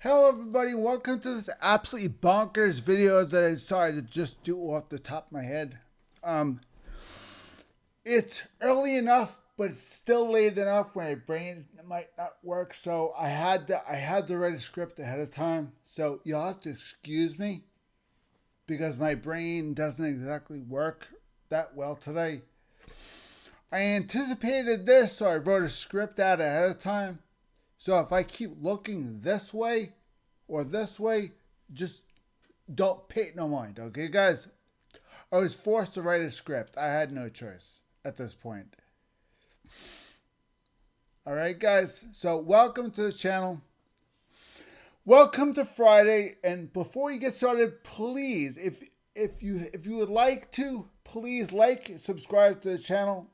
Hello everybody, welcome to this absolutely bonkers video that I decided to just do off the top of my head. Um, it's early enough, but it's still late enough where my brain might not work, so I had to write a script ahead of time. So you'll have to excuse me because my brain doesn't exactly work that well today. I anticipated this, so I wrote a script out ahead of time. So if I keep looking this way or this way, just don't pay no mind, okay, guys? I was forced to write a script. I had no choice at this point. All right, guys. So welcome to the channel. Welcome to Friday. And before you get started, please, if you would like to, please like, subscribe to the channel.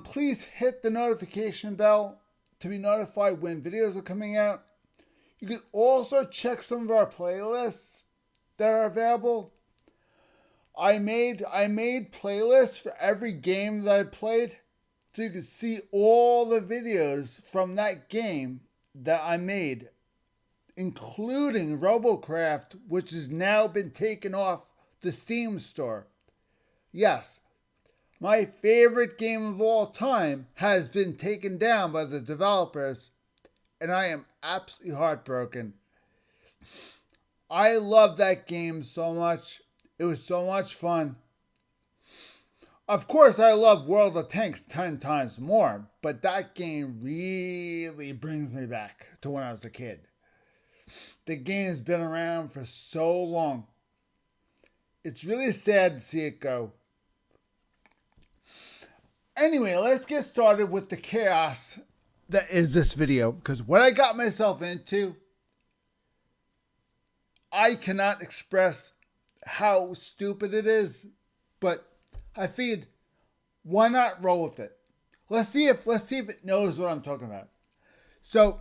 Please hit the notification bell to be notified when videos are coming out. You can also check some of our playlists that are available. I made playlists for every game that I played, so you can see all the videos from that game that I made, including Robocraft, which has now been taken off the Steam store. Yes, my favorite game of all time has been taken down by the developers, and I am absolutely heartbroken. I love that game so much. It was so much fun. Of course, I love World of Tanks 10 times more, but that game really brings me back to when I was a kid. The game's been around for so long. It's really sad to see it go. Anyway, let's get started with the chaos that is this video, because what I got myself into, I cannot express how stupid it is, but I figured, why not roll with it? Let's see if it knows what I'm talking about. So,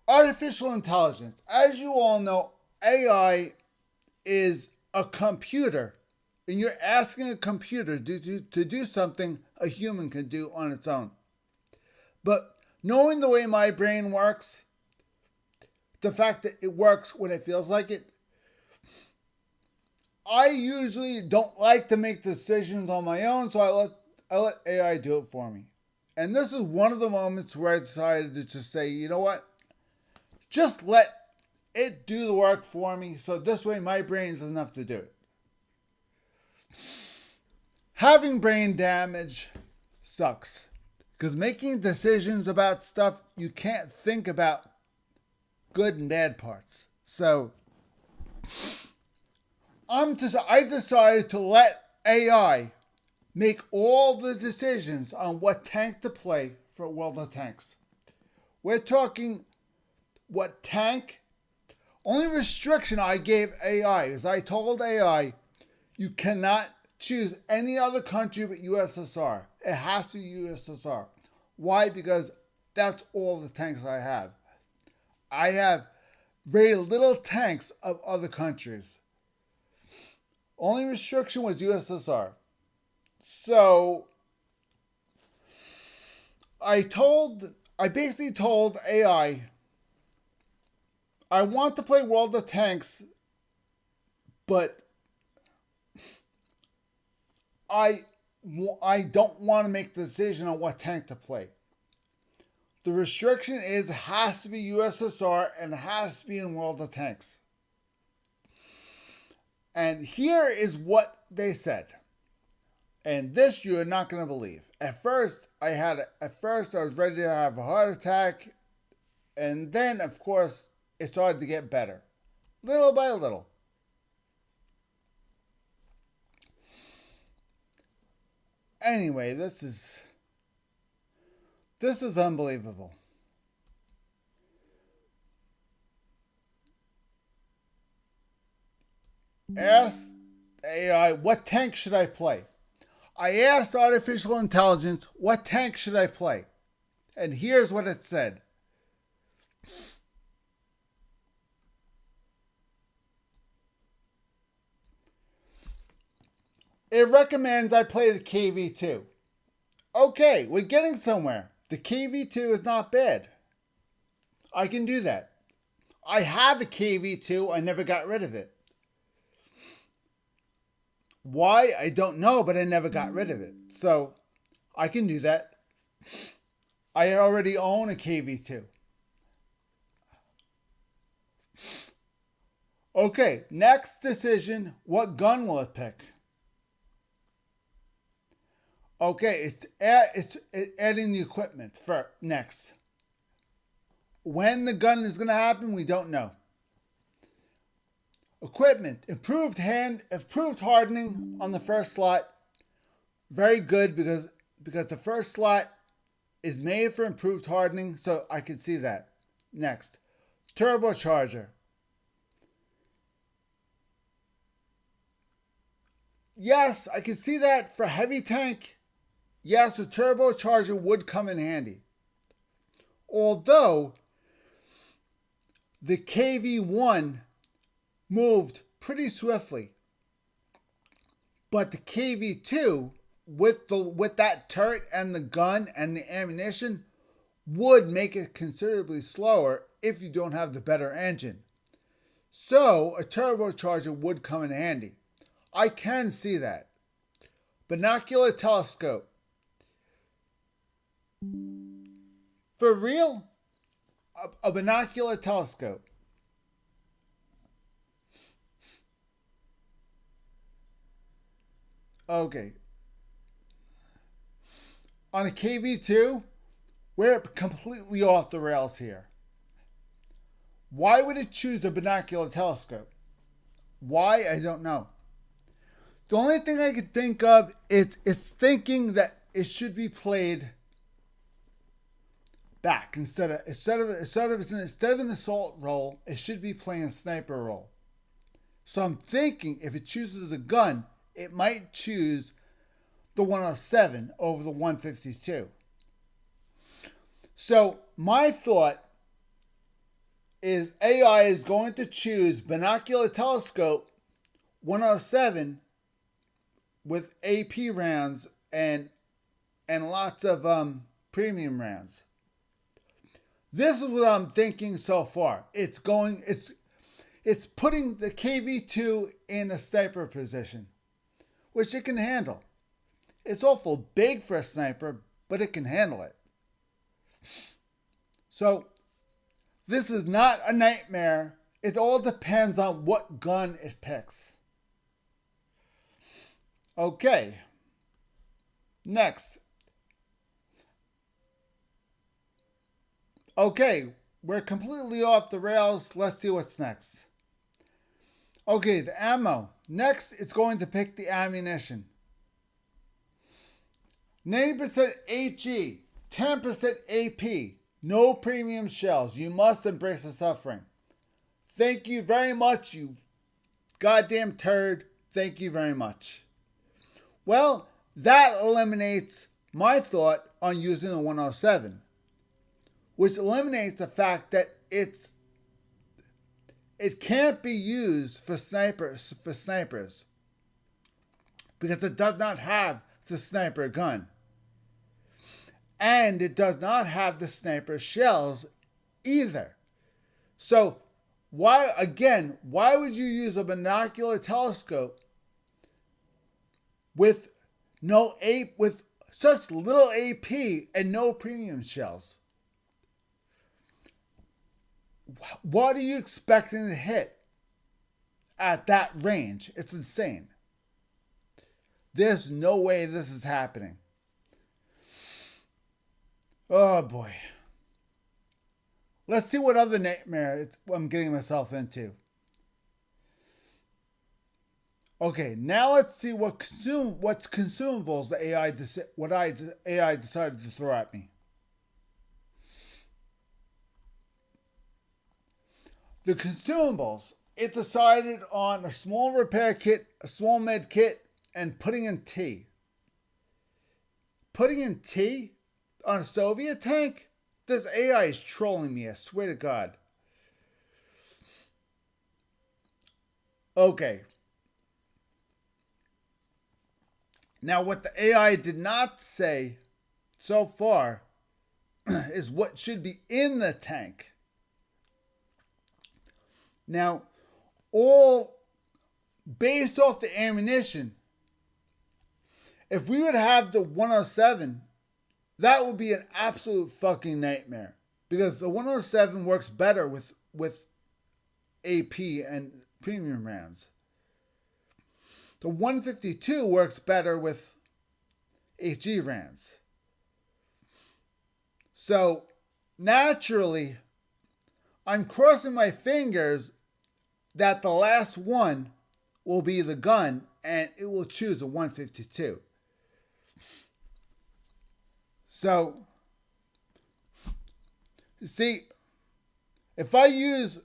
artificial intelligence. As you all know, AI is a computer, and you're asking a computer to do something a human can do on its own. But knowing the way my brain works, the fact that it works when it feels like it, I usually don't like to make decisions on my own, so I let AI do it for me. And this is one of the moments where I decided to just say, you know what? Just let it do the work for me, so this way my brain doesn't have to do it. Having brain damage sucks, because making decisions about stuff you can't think about good and bad parts. So I decided to let AI make all the decisions on what tank to play for World of Tanks. We're talking what tank. Only restriction I gave AI is I told AI, you cannot choose any other country but USSR. It has to be USSR. Why? Because that's all the tanks I have. I have very little tanks of other countries. Only restriction was USSR. So I basically told AI, I want to play World of Tanks, but I don't want to make the decision on what tank to play. The restriction is it has to be USSR and it has to be in World of Tanks. And here is what they said. And this you are not going to believe. At first I was ready to have a heart attack, and then of course it started to get better, little by little. Anyway, this is unbelievable. Ask AI, what tank should I play? I asked artificial intelligence, what tank should I play? And here's what it said. It recommends I play the KV-2. Okay, we're getting somewhere. The KV-2 is not bad. I can do that. I have a KV2. I never got rid of it. Why? I don't know, but I never got rid of it. So I can do that. I already own a KV2. Okay, next decision. What gun will it pick? Okay, it's adding the equipment for next. When the gun is going to happen, we don't know. Equipment, improved hardening on the first slot. Very good because the first slot is made for improved hardening, so I can see that. Next, turbocharger. Yes, I can see that for heavy tank. Yes, a turbocharger would come in handy. Although the KV1 moved pretty swiftly, but the KV2 with that turret and the gun and the ammunition would make it considerably slower if you don't have the better engine. So a turbocharger would come in handy. I can see that. Binocular telescope. For real? A binocular telescope. Okay. On a KV2, we're completely off the rails here. Why would it choose a binocular telescope? Why? I don't know. The only thing I could think of is it's thinking that it should be played back instead of an assault role, it should be playing a sniper role. So I'm thinking if it chooses a gun, it might choose the 107 over the 152. So my thought is AI is going to choose binocular telescope 107 with AP rounds and lots of premium rounds. This is what I'm thinking so far. It's putting the KV2 in a sniper position, which it can handle. It's awful big for a sniper, but it can handle it. So this is not a nightmare. It all depends on what gun it picks. Okay. Next. Okay, we're completely off the rails. Let's see what's next. Okay, the ammo. Next, it's going to pick the ammunition. 90% HE, 10% AP, no premium shells. You must embrace the suffering. Thank you very much, you goddamn turd. Thank you very much. Well, that eliminates my thought on using a 107, which eliminates the fact that it can't be used for snipers because it does not have the sniper gun. And it does not have the sniper shells either. So why would you use a binocular telescope with such little AP and no premium shells? What are you expecting to hit at that range? It's insane. There's no way this is happening. Oh boy. Let's see what other nightmare I'm getting myself into. Okay, now let's see what's consumables the AI decided to throw at me. The consumables, it decided on a small repair kit, a small med kit, and putting in tea. Putting in tea on a Soviet tank? This AI is trolling me, I swear to God. Okay. Now, what the AI did not say so far is what should be in the tank. Now, all based off the ammunition, if we would have the 107, that would be an absolute fucking nightmare. Because the 107 works better with AP and premium rounds. The 152 works better with HE rounds. So, naturally, I'm crossing my fingers that the last one will be the gun and it will choose a 152. So, you see, if we use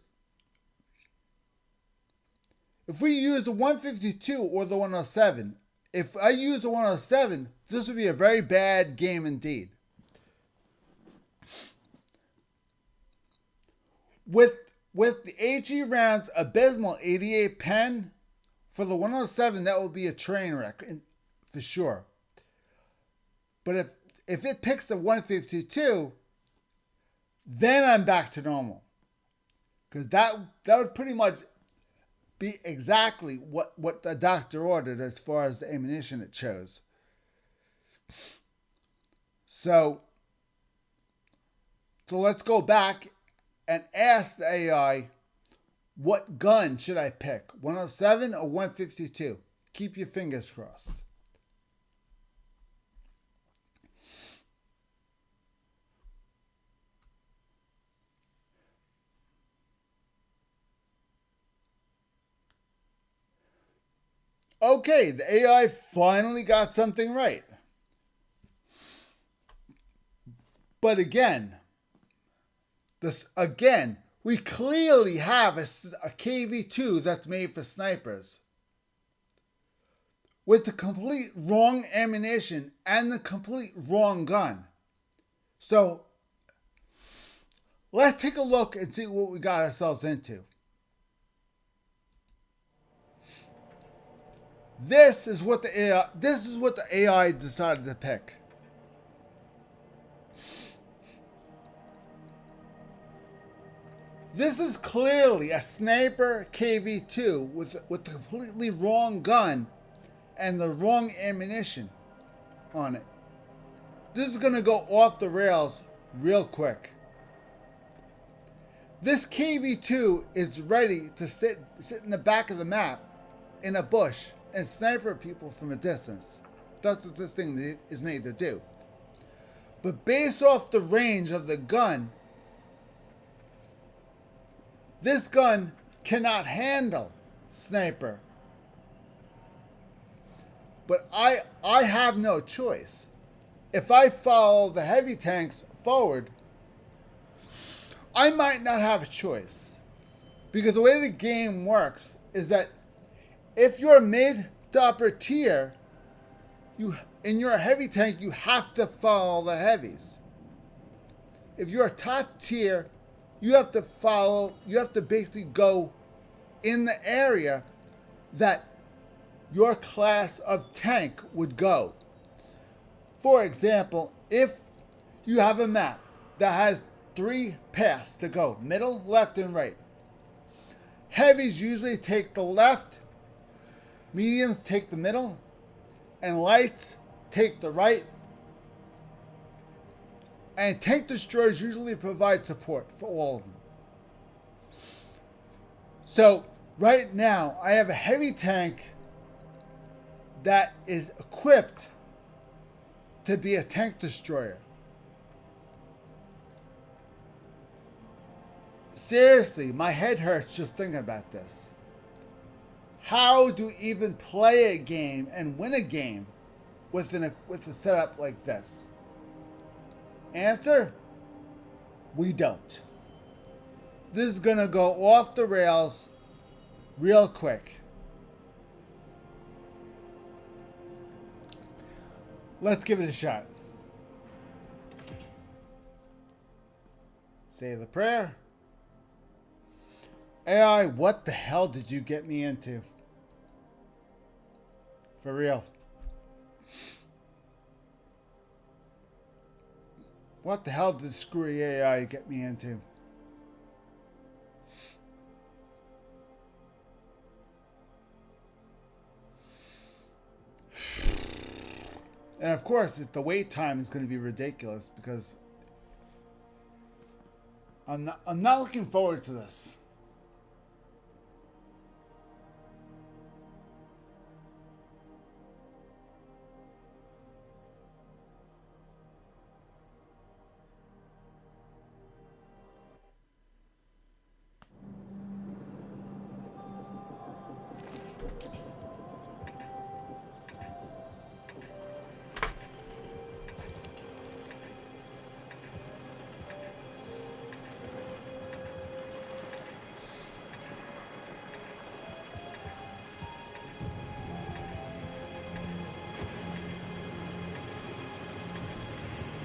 the 152 or the 107, if I use the 107, this would be a very bad game indeed. With the HE rounds abysmal 88 pen, for the 107 that will be a train wreck for sure. But if it picks the 152, then I'm back to normal. Because that would pretty much be exactly what the doctor ordered as far as the ammunition it chose. So let's go back and ask the AI, what gun should I pick? 107 or 152? Keep your fingers crossed. Okay, the AI finally got something right. But again, we clearly have a KV2 that's made for snipers. With the complete wrong ammunition and the complete wrong gun. So, let's take a look and see what we got ourselves into. This is what the AI decided to pick. This is clearly a sniper KV2 with the completely wrong gun and the wrong ammunition on it. This is going to go off the rails real quick. This KV2 is ready to sit in the back of the map in a bush and sniper people from a distance. That's what this thing is made to do. But based off the range of the gun, this gun cannot handle sniper. But I have no choice. If I follow the heavy tanks forward, I might not have a choice. Because the way the game works is that if you're mid to upper tier, in your heavy tank, you have to follow the heavies. If you're a top tier, you have to basically go in the area that your class of tank would go. For example, if you have a map that has 3 paths to go, middle, left, and right. Heavies usually take the left, mediums take the middle, and lights take the right. And tank destroyers usually provide support for all of them. So right now I have a heavy tank that is equipped to be a tank destroyer. Seriously, my head hurts just thinking about this. How do we even play a game and win a game with a setup like this? Answer: we don't. This is gonna go off the rails real quick. Let's give it a shot. Say the prayer. AI, what the hell did you get me into? For real. What the hell did screwy AI get me into? And of course, the wait time is going to be ridiculous because I'm not looking forward to this.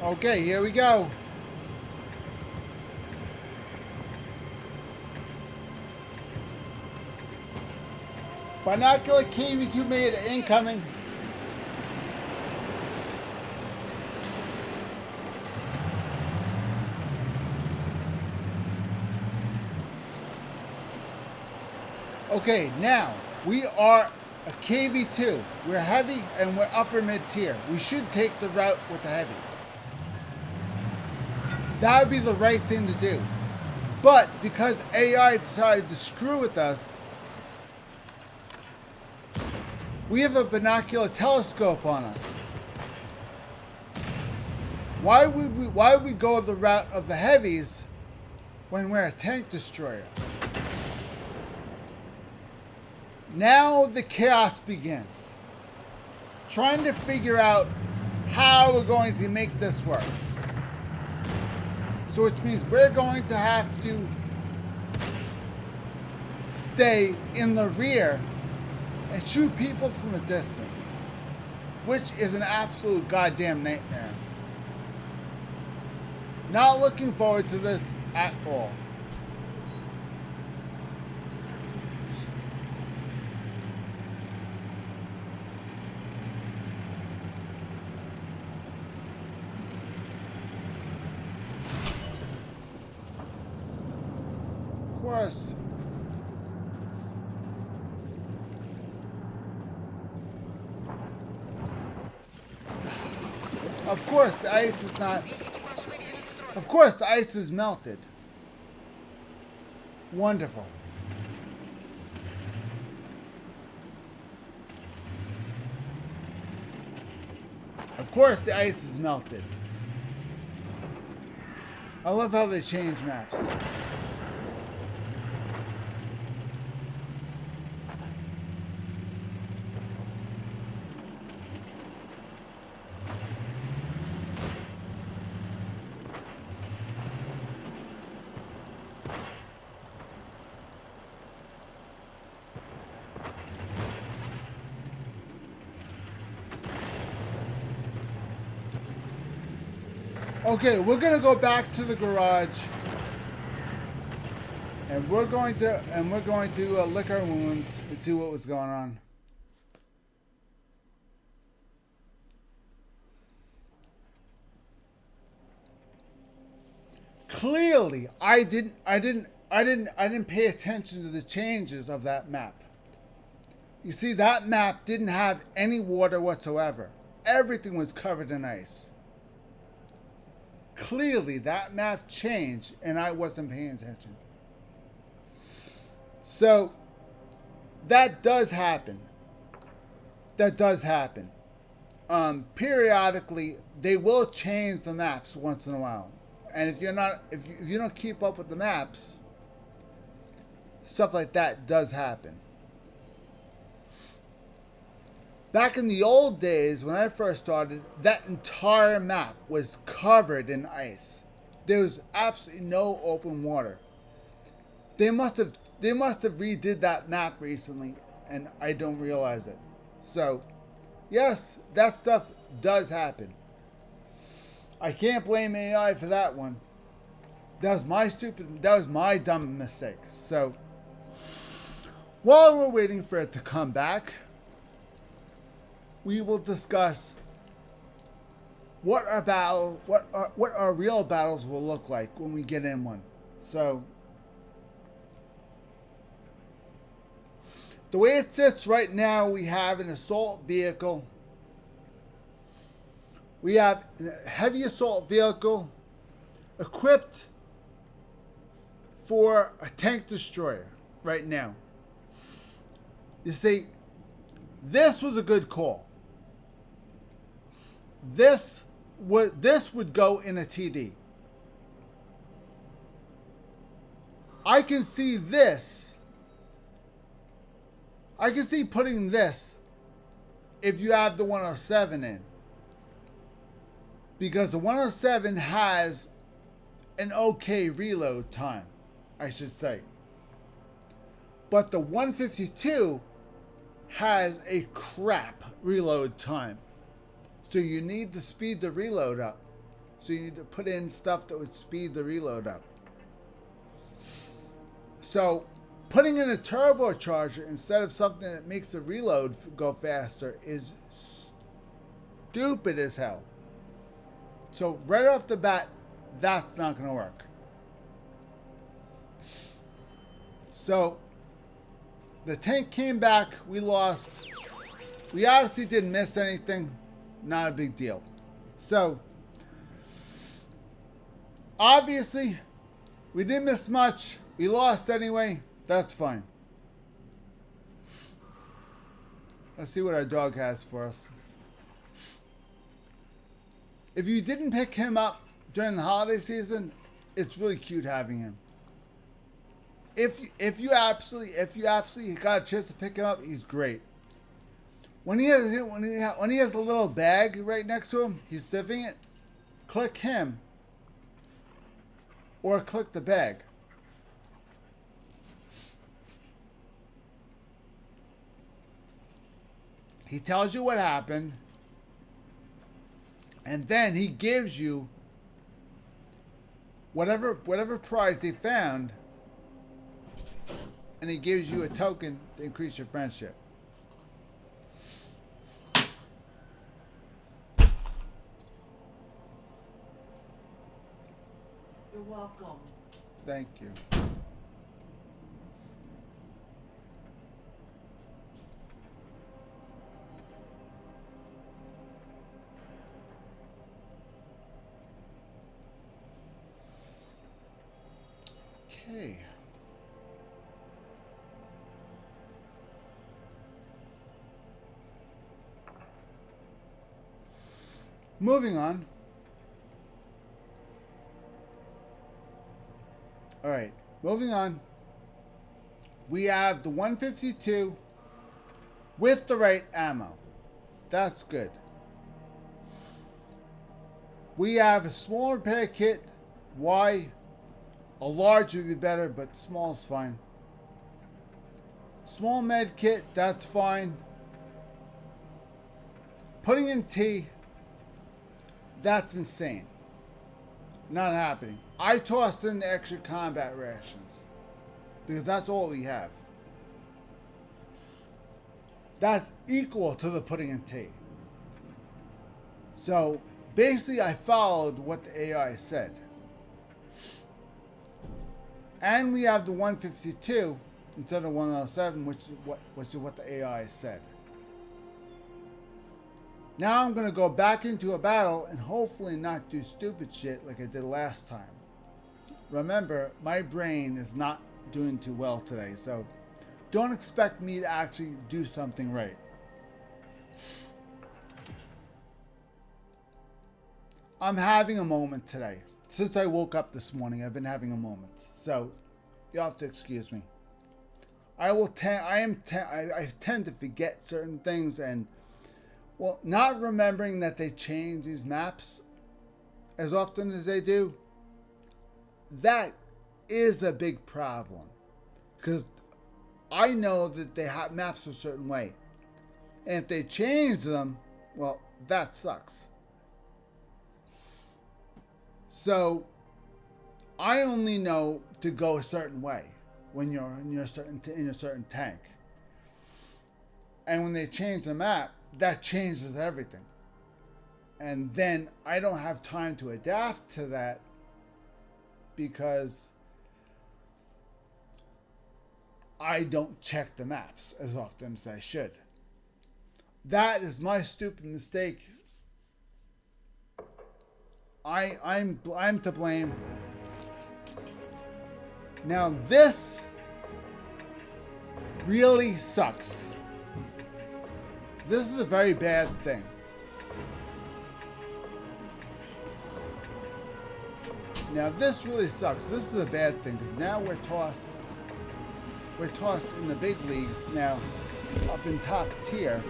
Okay, here we go. Binocular KV2 made incoming. Okay, now we are a KV2. We're heavy and we're upper mid tier. We should take the route with the heavies. That would be the right thing to do. But because AI decided to screw with us, we have a binocular telescope on us. Why would we go the route of the heavies when we're a tank destroyer? Now the chaos begins. Trying to figure out how we're going to make this work. So which means we're going to have to stay in the rear and shoot people from a distance, which is an absolute goddamn nightmare. Not looking forward to this at all. Of course. Of course, the ice is not... Of course, the ice is melted. Wonderful. Of course, the ice is melted. I love how they change maps. Okay, we're gonna go back to the garage, and we're going to lick our wounds and see what was going on. Clearly, I didn't pay attention to the changes of that map. You see, that map didn't have any water whatsoever. Everything was covered in ice. Clearly, that map changed, and I wasn't paying attention. So, that does happen. That does happen. Periodically, they will change the maps once in a while. And if you don't keep up with the maps, stuff like that does happen. Back in the old days, when I first started, that entire map was covered in ice. There was absolutely no open water. They must have redid that map recently, and I don't realize it. So, yes, that stuff does happen. I can't blame AI for that one. That was my dumb mistake. So, while we're waiting for it to come back, we will discuss what our real battles will look like when we get in one. So, the way it sits right now, we have an assault vehicle, We have a heavy assault vehicle equipped for a tank destroyer right now. You see, this was a good call. This would go in a TD. I can see this. I can see putting this if you have the 107 in. Because the 107 has an okay reload time, I should say. But the 152 has a crap reload time. So you need to speed the reload up. So you need to put in stuff that would speed the reload up. So putting in a turbocharger instead of something that makes the reload go faster is stupid as hell. So right off the bat, that's not going to work. So the tank came back. We lost. We obviously didn't miss anything. Not a big deal. So obviously we didn't miss much. We lost anyway. That's fine. Let's see what our dog has for us. If you didn't pick him up during the holiday season, it's really cute having him. If you absolutely got a chance to pick him up, he's great. When he has a little bag right next to him, he's sniffing it. Click him, or click the bag. He tells you what happened, and then he gives you whatever prize he found, and he gives you a token to increase your friendship. You're welcome. Thank you. Okay. Moving on. All right, moving on. We have the 152 with the right ammo. That's good. We have a small repair kit. Why? A large would be better, but small is fine. Small med kit, that's fine. Putting in T, that's insane. Not happening. I tossed in the extra combat rations because that's all we have. That's equal to the putting in T. So basically I followed what the AI said. And we have the 152 instead of 107, which is what the AI said. Now I'm going to go back into a battle and hopefully not do stupid shit like I did last time. Remember, my brain is not doing too well today, so don't expect me to actually do something right. I'm having a moment today. Since I woke up this morning, I've been having a moment. So, you'll have to excuse me. I tend to forget certain things and, well, not remembering that they change these maps as often as they do. That is a big problem. Because I know that they have maps a certain way. And if they change them, well, that sucks. So I only know to go a certain way when you're in a certain tank. And when they change the map, that changes everything. And then I don't have time to adapt to that because I don't check the maps as often as I should. That is my stupid mistake I'm to blame. Now this really sucks. This is a very bad thing. Now this really sucks. This is a bad thing because now we're tossed in the big leagues now, up in top tier.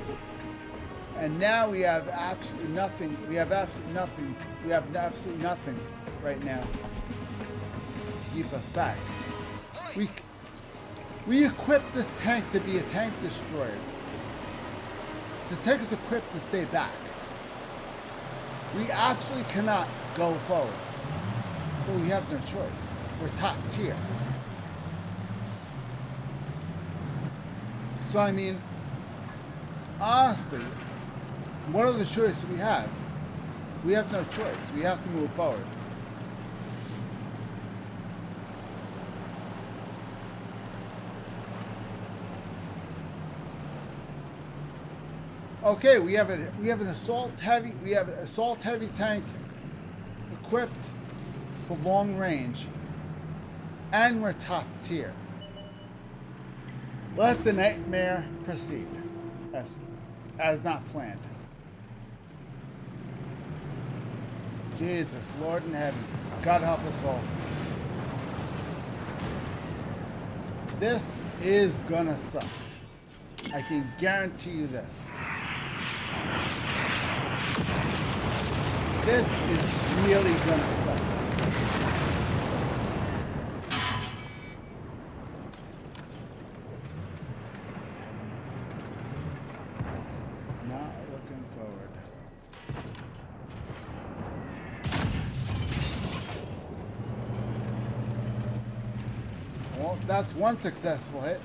And now we have absolutely nothing. We have absolutely nothing. We have absolutely nothing right now to keep us back. We equipped this tank to be a tank destroyer. This tank is equipped to stay back. We absolutely cannot go forward. But we have no choice. We're top tier. So I mean, honestly, what are the choices we have? We have no choice. We have to move forward. Okay, we have an assault heavy tank equipped for long range, and we're top tier. Let the nightmare proceed as not planned. Jesus, Lord in heaven, God help us all. This is gonna suck. I can guarantee you this. This is really gonna suck. Not looking forward. Well, that's one successful hit.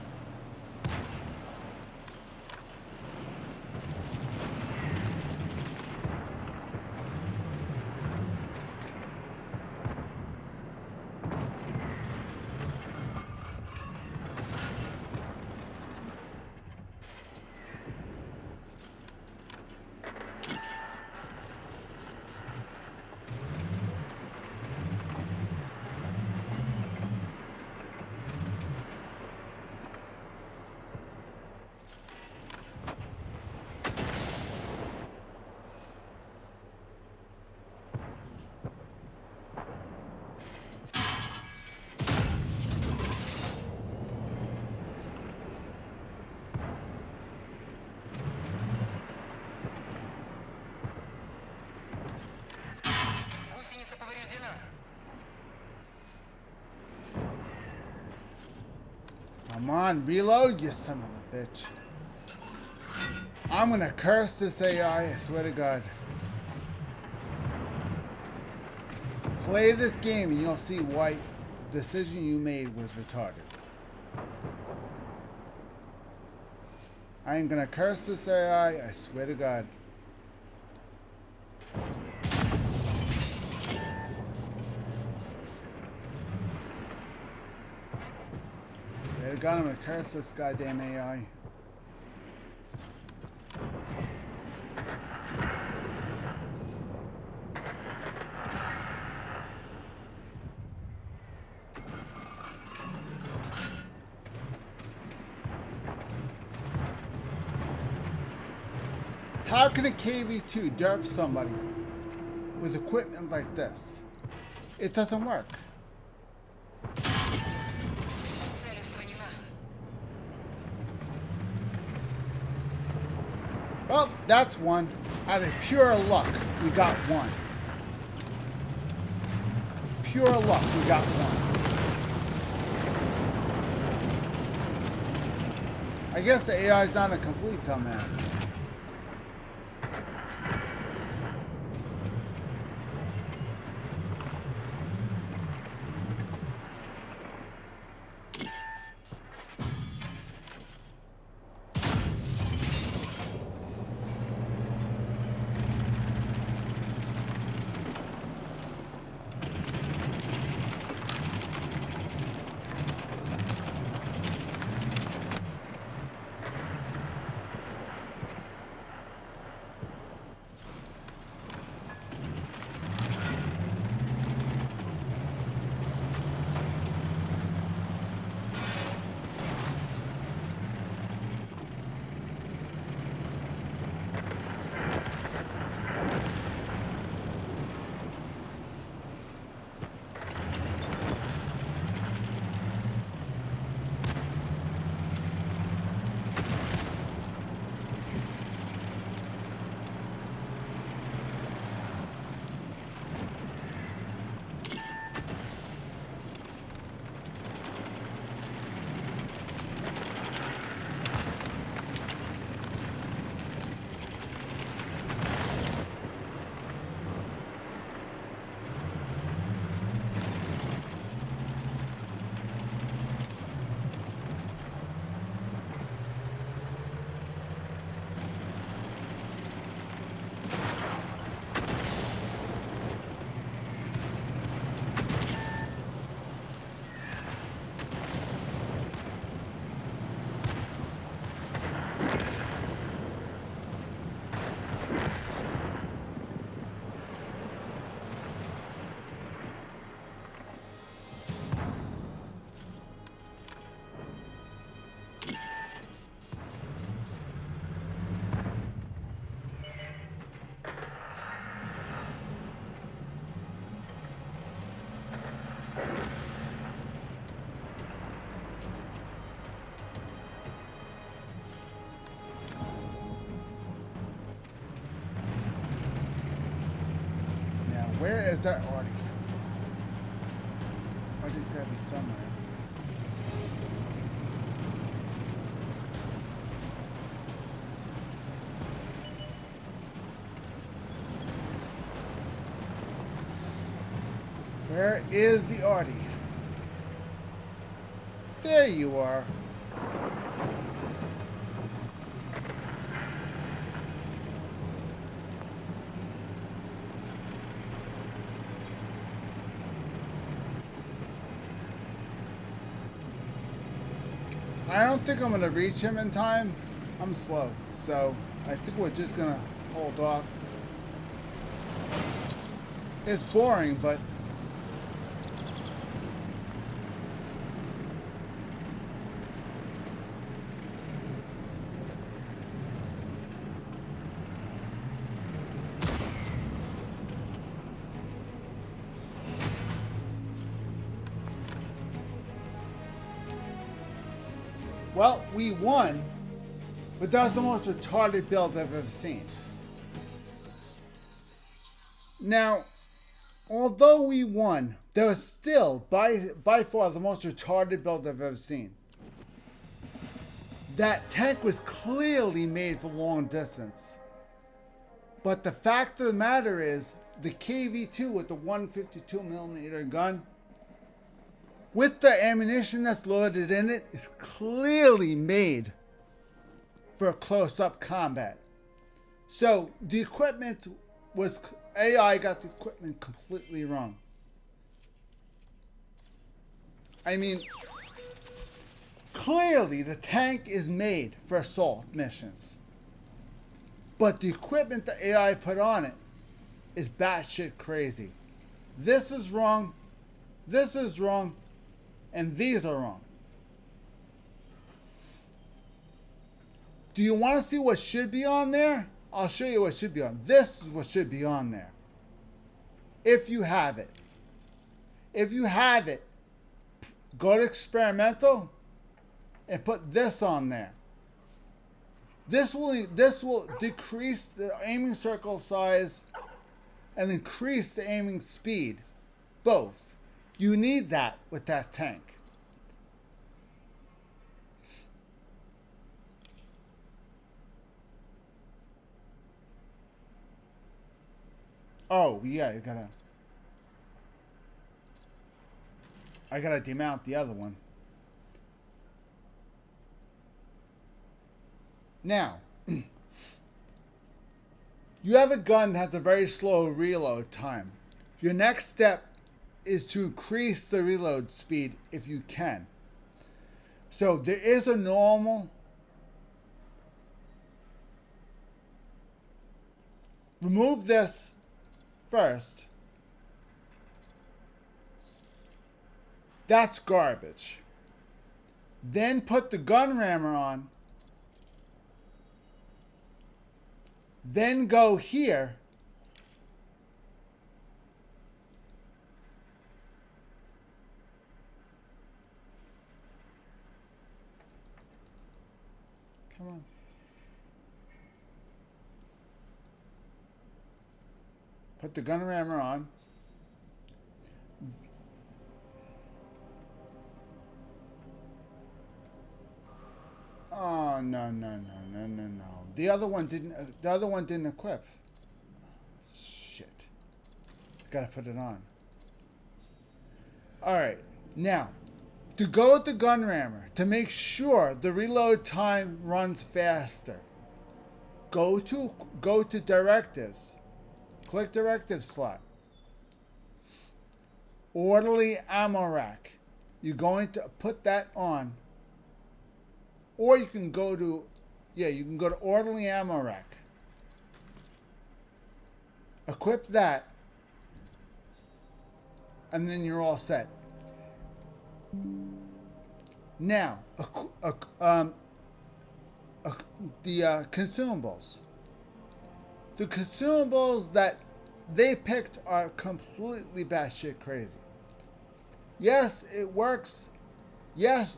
Come on, reload, you son of a bitch. I'm gonna curse this AI, I swear to God. Play this game and you'll see why the decision you made was retarded. I am gonna curse this AI, I swear to God. God, I'm gonna curse this goddamn AI. How can a KV2 derp somebody with equipment like this? It doesn't work. Well, that's one. Out of pure luck, we got one. Pure luck, we got one. I guess the AI is not a complete dumbass. Where's that Artie? Artie's gotta be somewhere. Where is the Artie? There you are. I don't think I'm gonna reach him in time. I'm slow, so I think we're just gonna hold off. It's boring, but well, we won, but that was the most retarded build I've ever seen. Now, although we won, there was still by far the most retarded build I've ever seen. That tank was clearly made for long distance. But the fact of the matter is, the KV-2 with the 152mm gun, with the ammunition that's loaded in it, is clearly made for close-up combat. So the equipment was, AI got the equipment completely wrong. I mean, clearly the tank is made for assault missions. But the equipment the AI put on it is batshit crazy. This is wrong, and these are wrong. Do you want to see what should be on there? I'll show you what should be on. This is what should be on there. If you have it. If you have it, go to experimental and put this on there. This will decrease the aiming circle size and increase the aiming speed. Both. You need that with that tank. Oh, yeah, I gotta demount the other one. Now, you have a gun that has a very slow reload time. Your next step is to increase the reload speed if you can. So there is a normal. Remove this first. That's garbage. Then put the gun rammer on. Then go here. Come on. Put the gun rammer on. Oh no. The other one didn't equip. Shit. Gotta put it on. Alright. Now, to go with the gun rammer, to make sure the reload time runs faster, go to directives. Click directive slot. Orderly ammo rack. You're going to put that on. Or you can go to, you can go to orderly ammo rack. Equip that. And then you're all set. Now, the consumables. The consumables that they picked are completely batshit crazy. Yes, it works. Yes,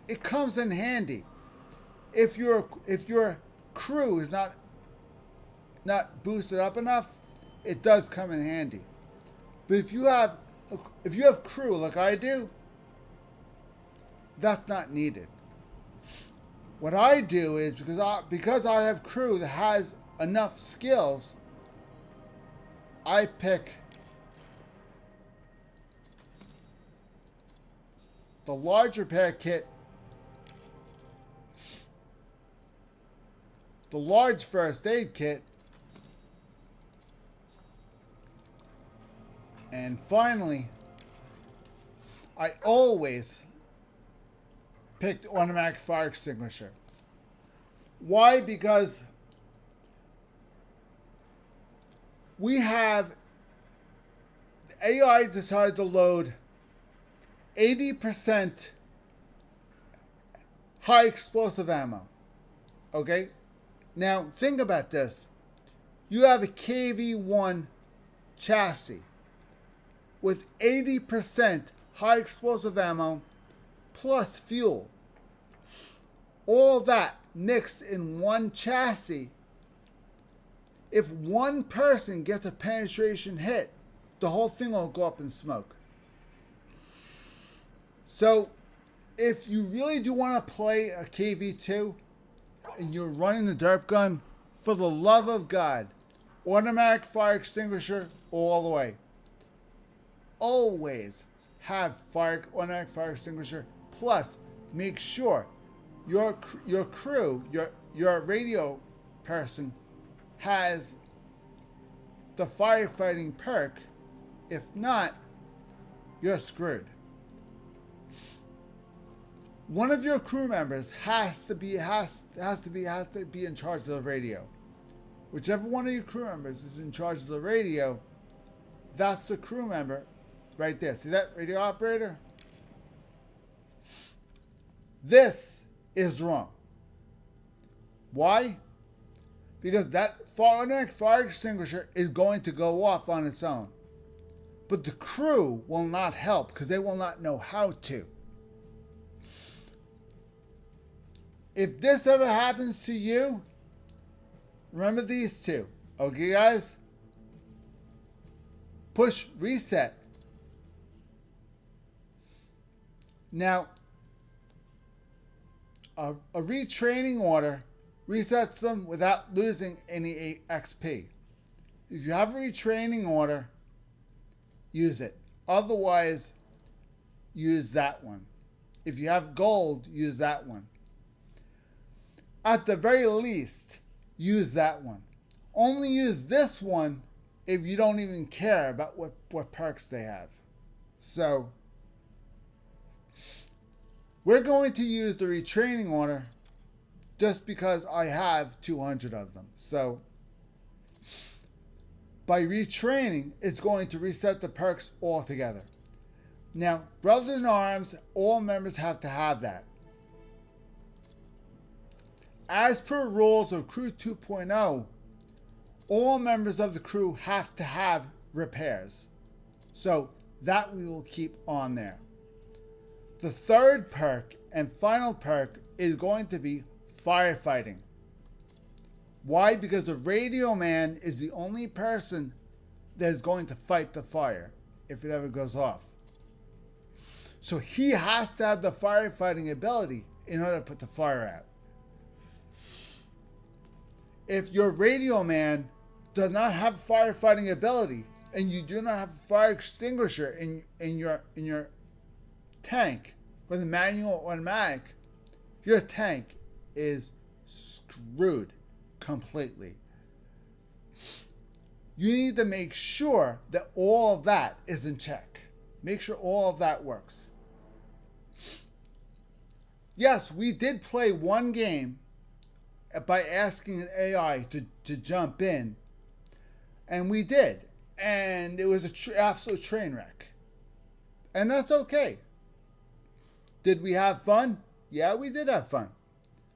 it comes in handy. If your crew is not boosted up enough, it does come in handy. But if you have crew like I do, that's not needed. What I do is because I have crew that has enough skills, I pick the large repair kit, the large first aid kit, and finally, I always picked automatic fire extinguisher. Why? Because we have AI decided to load 80% high explosive ammo. Okay? Now, think about this. You have a KV-1 chassis with 80% high explosive ammo plus fuel. All that mixed in one chassis. If one person gets a penetration hit, the whole thing will go up in smoke. So, if you really do want to play a KV-2 and you're running the derp gun, for the love of God, automatic fire extinguisher all the way. Always have automatic fire extinguisher. Plus, make sure your crew, your radio person has the firefighting perk. If not, you're screwed. One of your crew members has to be in charge of the radio. Whichever one of your crew members is in charge of the radio, that's the crew member right there. See that radio operator? This is wrong. Why? Because that automatic fire extinguisher is going to go off on its own. But the crew will not help because they will not know how to. If this ever happens to you, remember these two. Okay, guys? Push reset. Now, a retraining order resets them without losing any XP. If you have a retraining order, use it. Otherwise, use that one. If you have gold, use that one. At the very least, use that one. Only use this one if you don't even care about what perks they have. So, we're going to use the retraining order just because I have 200 of them. So, by retraining, it's going to reset the perks altogether. Now, Brothers in Arms, all members have to have that. As per rules of Crew 2.0, all members of the crew have to have repairs. So that we will keep on there. The third perk and final perk is going to be firefighting. Why? Because the radio man is the only person that is going to fight the fire if it ever goes off. So he has to have the firefighting ability in order to put the fire out. If your radio man does not have firefighting ability and you do not have a fire extinguisher in your tank, whether manual or automatic, your tank is screwed completely. You need to make sure that all of that is in check. Make sure all of that works. Yes, we did play one game by asking an AI to jump in. And we did. And it was an absolute train wreck. And that's okay. Did we have fun? Yeah, we did have fun.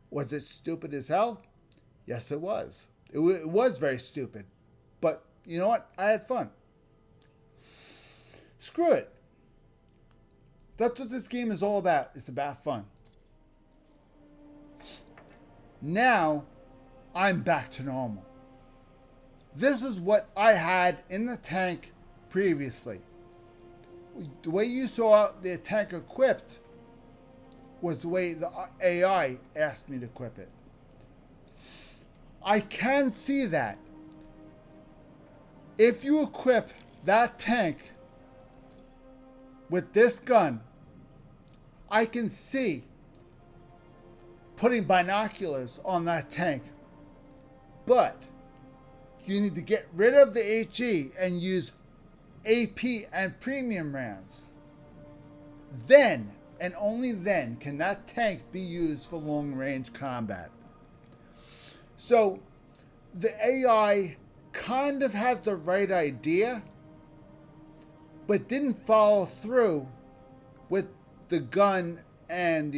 Was it stupid as hell? Yes, it was. It was very stupid. But you know what? I had fun. Screw it. That's what this game is all about. It's about fun. Now, I'm back to normal. This is what I had in the tank previously. The way you saw the tank equipped was the way the AI asked me to equip it. I can see that. If you equip that tank with this gun, I can see putting binoculars on that tank. But you need to get rid of the HE and use AP and premium rounds. Then, and only then, can that tank be used for long-range combat. So, the AI kind of had the right idea, but didn't follow through with the gun and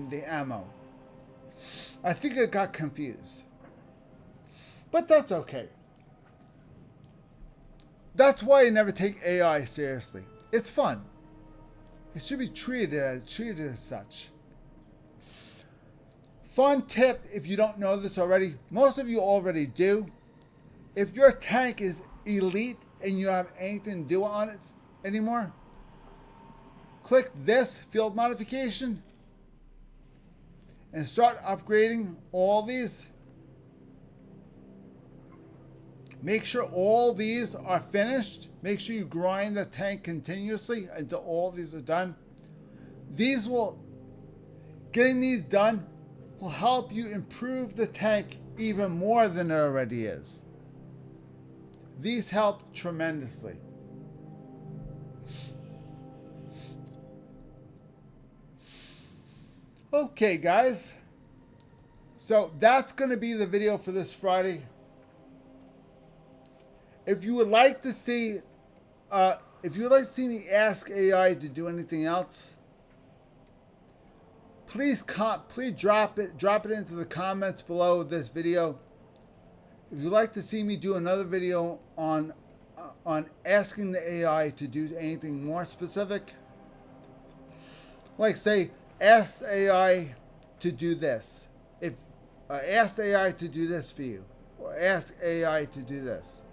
the ammo. I think it got confused. But that's okay. That's why I never take AI seriously. It's fun. It should be treated as such. Fun tip, if you don't know this already, most of you already do. If your tank is elite and you have anything to do on it anymore, click this field modification and start upgrading all these. Make sure all these are finished. Make sure you grind the tank continuously until all these are done. Getting these done will help you improve the tank even more than it already is. These help tremendously. Okay, guys. So that's going to be the video for this Friday. If you would like to see, me ask AI to do anything else, please drop it into the comments below this video. If you'd like to see me do another video on asking the AI to do anything more specific, like say, ask AI to do this. Ask AI to do this for you, or ask AI to do this.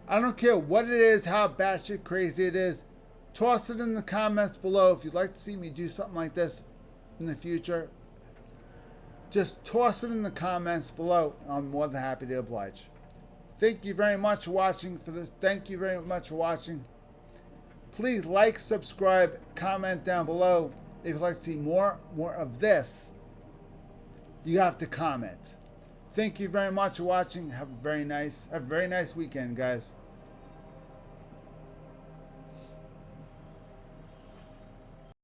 I don't care what it is, how batshit crazy it is. Toss it in the comments below if you'd like to see me do something like this in the future. Just toss it in the comments below. I'm more than happy to oblige. Thank you very much for watching Please like, subscribe, comment down below. If you'd like to see more of this, you have to comment. Thank you very much for watching. Have a very nice weekend, guys.